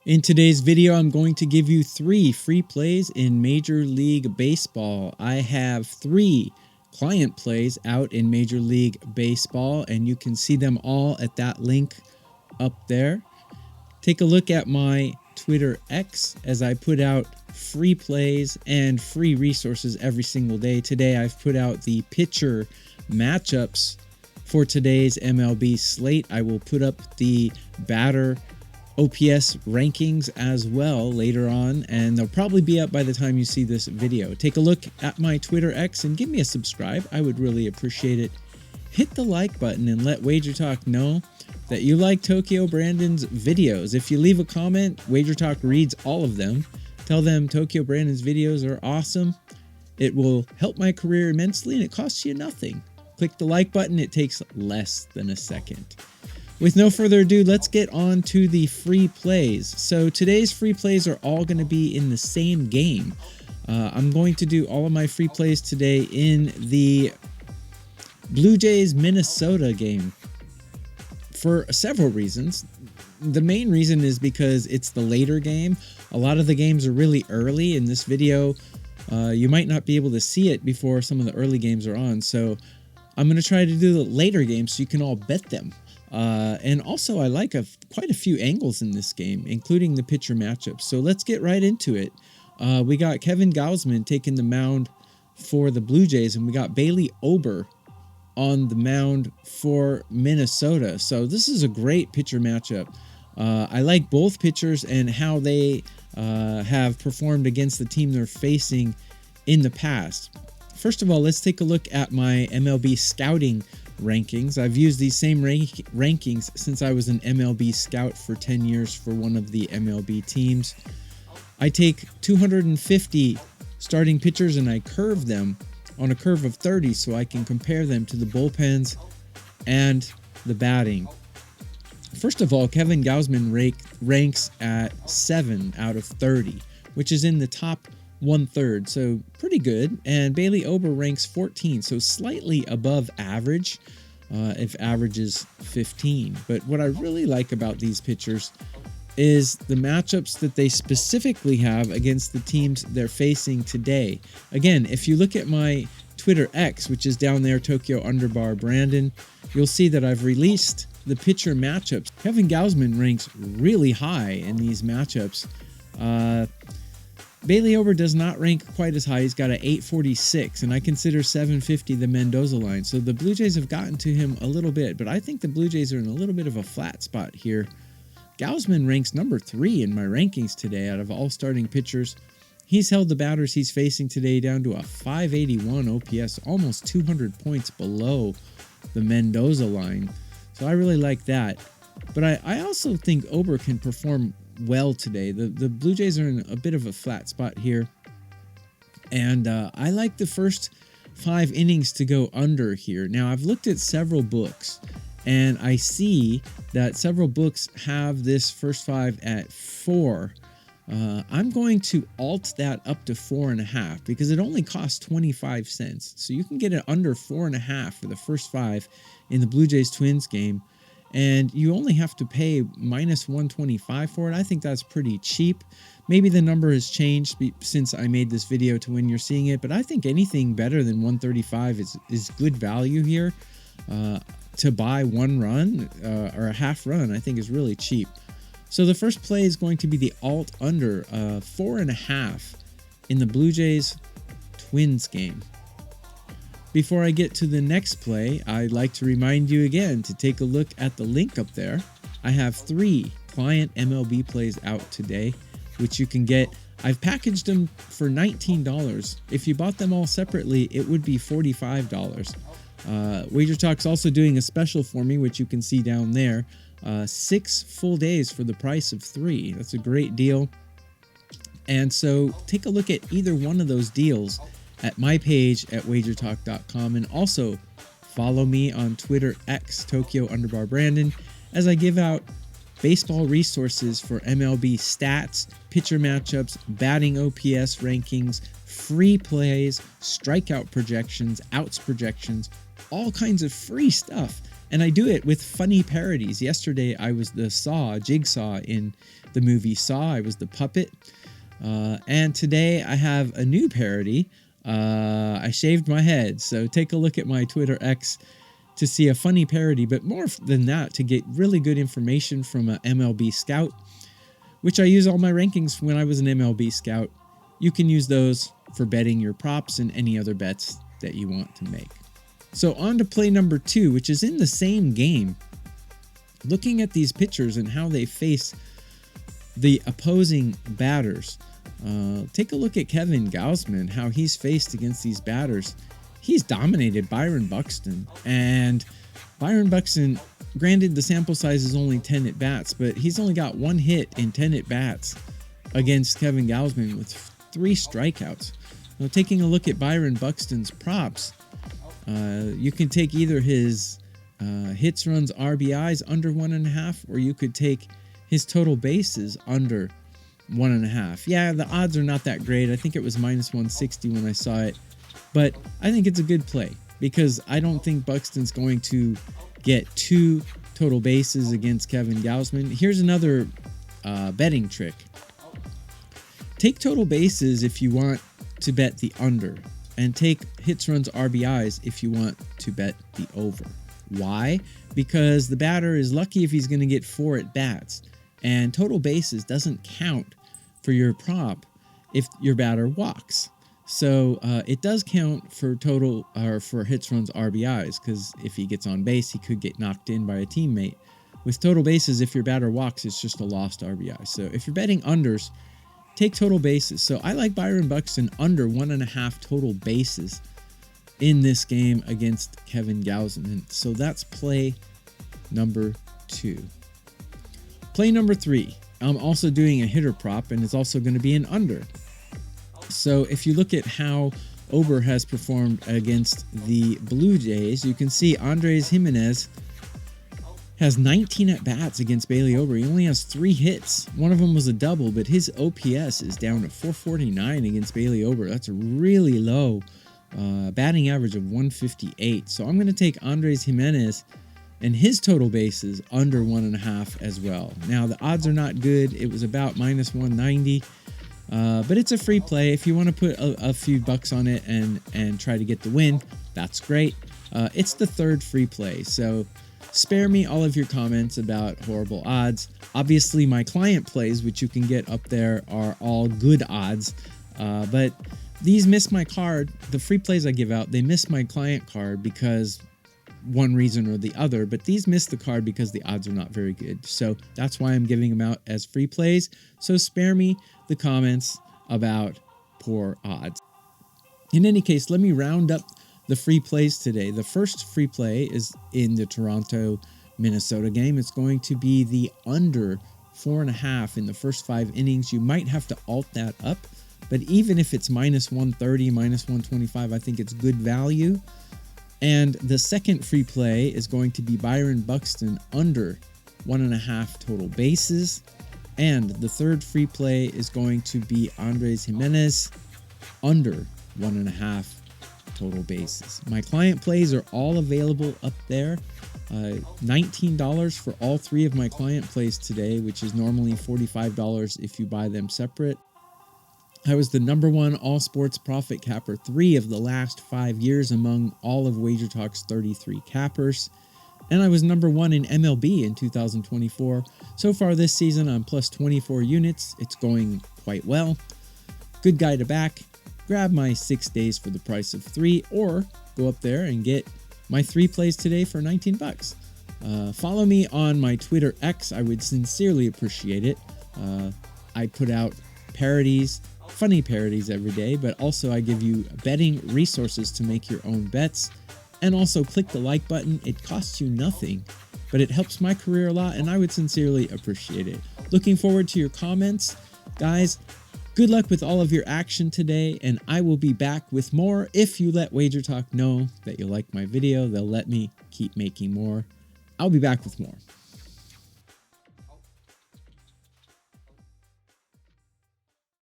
In today's video, I'm going to give you 3 free plays in Major League Baseball. I have 3 client plays out in Major League Baseball, and you can see them all at that link up there. Take a look at my Twitter X as I put out free plays and free resources every single day. Today, I've put out the pitcher matchups for today's MLB slate. I will put up the batter OPS rankings as well later on, and they'll probably be up by the time you see this video. Take a look at my Twitter X and give me a subscribe. I would really appreciate it. Hit the like button and let WagerTalk know that you like Tokyo Brandon's videos. If you leave a comment, WagerTalk reads all of them. Tell them Tokyo Brandon's videos are awesome. It will help my career immensely, and it costs you nothing. Click the like button. It takes less than a second. With no further ado, let's get on to the free plays. So today's free plays are all going to be in the same game. I'm going to do all of my free plays today in the Blue Jays Minnesota game for several reasons. The main reason is because it's the later game. A lot of the games are really early. In this video, you might not be able to see it before some of the early games are on. So I'm going to try to do the later games so you can all bet them. And also, I like quite a few angles in this game, including the pitcher matchups. So let's get right into it. We got Kevin Gausman taking the mound for the Blue Jays, and we got Bailey Ober on the mound for Minnesota. So this is a great pitcher matchup. I like both pitchers and how they have performed against the team they're facing in the past. First of all, let's take a look at my MLB scouting rankings. I've used these same rankings since I was an MLB scout for 10 years for one of the MLB teams. I take 250 starting pitchers and I curve them on a curve of 30 so I can compare them to the bullpens and the batting. First of all, Kevin Gausman ranks at 7 out of 30, which is in the top 1/3, so pretty good. And Bailey Ober ranks 14, so slightly above average, if average is 15. But what I really like about these pitchers is the matchups that they specifically have against the teams they're facing today. Again, if you look at my Twitter X, which is down there, Tokyo_ Brandon, you'll see that I've released the pitcher matchups. Kevin Gausman ranks really high in these matchups. Bailey Ober does not rank quite as high. He's got an 846, and I consider 750 the Mendoza line. So the Blue Jays have gotten to him a little bit, but I think the Blue Jays are in a little bit of a flat spot here. Gausman ranks number 3 in my rankings today out of all starting pitchers. He's held the batters he's facing today down to a 581 OPS, almost 200 points below the Mendoza line. So I really like that. But I also think Ober can perform well today. The Blue Jays are in a bit of a flat spot here, and I like the first 5 innings to go under here. Now, I've looked at several books, and I see that several books have this first 5 at 4. I'm going to alt that up to 4.5 because it only costs 25 cents. So you can get it under 4.5 for the first 5 in the Blue Jays Twins game. And you only have to pay minus 125 for it. I think that's pretty cheap. Maybe the number has changed since I made this video to when you're seeing it, but I think anything better than 135 is good value here. To buy 1 run or a half run, I think is really cheap. So the first play is going to be the alt under 4.5 in the Blue Jays Twins game. Before I get to the next play, I'd like to remind you again to take a look at the link up there. I have 3 client MLB plays out today, which you can get. I've packaged them for $19. If you bought them all separately, it would be $45. WagerTalk's also doing a special for me, which you can see down there. 6 full days for the price of 3. That's a great deal. And so take a look at either one of those deals at my page at WagerTalk.com, and also follow me on Twitter X, Tokyo_ Brandon, as I give out baseball resources for MLB stats, pitcher matchups, batting OPS rankings, free plays, strikeout projections, outs projections, all kinds of free stuff. And I do it with funny parodies. Yesterday, I was the Jigsaw in the movie Saw. I was the puppet. And today, I have a new parody. I shaved my head. So take a look at my Twitter X to see a funny parody. But more than that, to get really good information from an MLB scout, which I use all my rankings when I was an MLB scout. You can use those for betting your props and any other bets that you want to make. So on to play number 2, which is in the same game. Looking at these pitchers and how they face the opposing batters. Take a look at Kevin Gausman, how he's faced against these batters. He's dominated Byron Buxton. And Byron Buxton, granted the sample size is only 10 at-bats, but he's only got 1 hit in 10 at-bats against Kevin Gausman with 3 strikeouts. Now, taking a look at Byron Buxton's props, you can take either his hits, runs, RBIs under 1.5, or you could take his total bases under 1.5. Yeah, the odds are not that great. I think it was -160 when I saw it, but I think it's a good play because I don't think Buxton's going to get 2 total bases against Kevin Gausman. Here's another betting trick. Take total bases if you want to bet the under, and take hits, runs, RBIs if you want to bet the over. Why? Because the batter is lucky if he's going to get 4 at-bats, and total bases doesn't count for your prop if your batter walks. So it does count for total or for hits, runs, RBIs, because if he gets on base, he could get knocked in by a teammate. With total bases, if your batter walks, it's just a lost RBI. So if you're betting unders, take total bases. So I like Byron Buxton under 1.5 total bases in this game against Kevin Gausman. So that's play number 2. Play number 3. I'm also doing a hitter prop, and it's also going to be an under. So if you look at how Ober has performed against the Blue Jays, you can see Andres Giminez has 19 at-bats against Bailey Ober. He only has 3 hits. One of them was a double, but his OPS is down to 449 against Bailey Ober. That's a really low batting average of 158. So I'm going to take Andres Giminez and his total bases under 1.5 as well. Now, the odds are not good. It was about -190. But it's a free play. If you want to put a few bucks on it and try to get the win, that's great. It's the 3rd free play. So spare me all of your comments about horrible odds. Obviously, my client plays, which you can get up there, are all good odds. But these miss my card. The free plays I give out, they miss my client card because one reason or the other. But these miss the card because the odds are not very good. So that's why I'm giving them out as free plays. So spare me the comments about poor odds. In any case, let me round up the free plays today. The first free play is in the Toronto-Minnesota game. It's going to be the under 4.5 in the first 5 innings. You might have to alt that up, but even if it's -130, -125, I think it's good value. And the second free play is going to be Byron Buxton under 1.5 total bases. And the third free play is going to be Andres Giminez under 1.5 total bases. My client plays are all available up there. $19 for all 3 of my client plays today, which is normally $45 if you buy them separate. I was the #1 all sports profit capper 3 of the last 5 years among all of WagerTalk's 33 cappers. And I was #1 in MLB in 2024. So far this season, I'm plus 24 units. It's going quite well. Good guy to back. Grab my 6 days for the price of 3, or go up there and get my 3 plays today for 19 bucks. Follow me on my Twitter X. I would sincerely appreciate it. I put out parodies, funny parodies every day, but also I give you betting resources to make your own bets. And also click the like button. It costs you nothing, but it helps my career a lot, and I would sincerely appreciate it. Looking forward to your comments. Guys, good luck with all of your action today, and I will be back with more. If you let WagerTalk know that you like my video, they'll let me keep making more. I'll be back with more.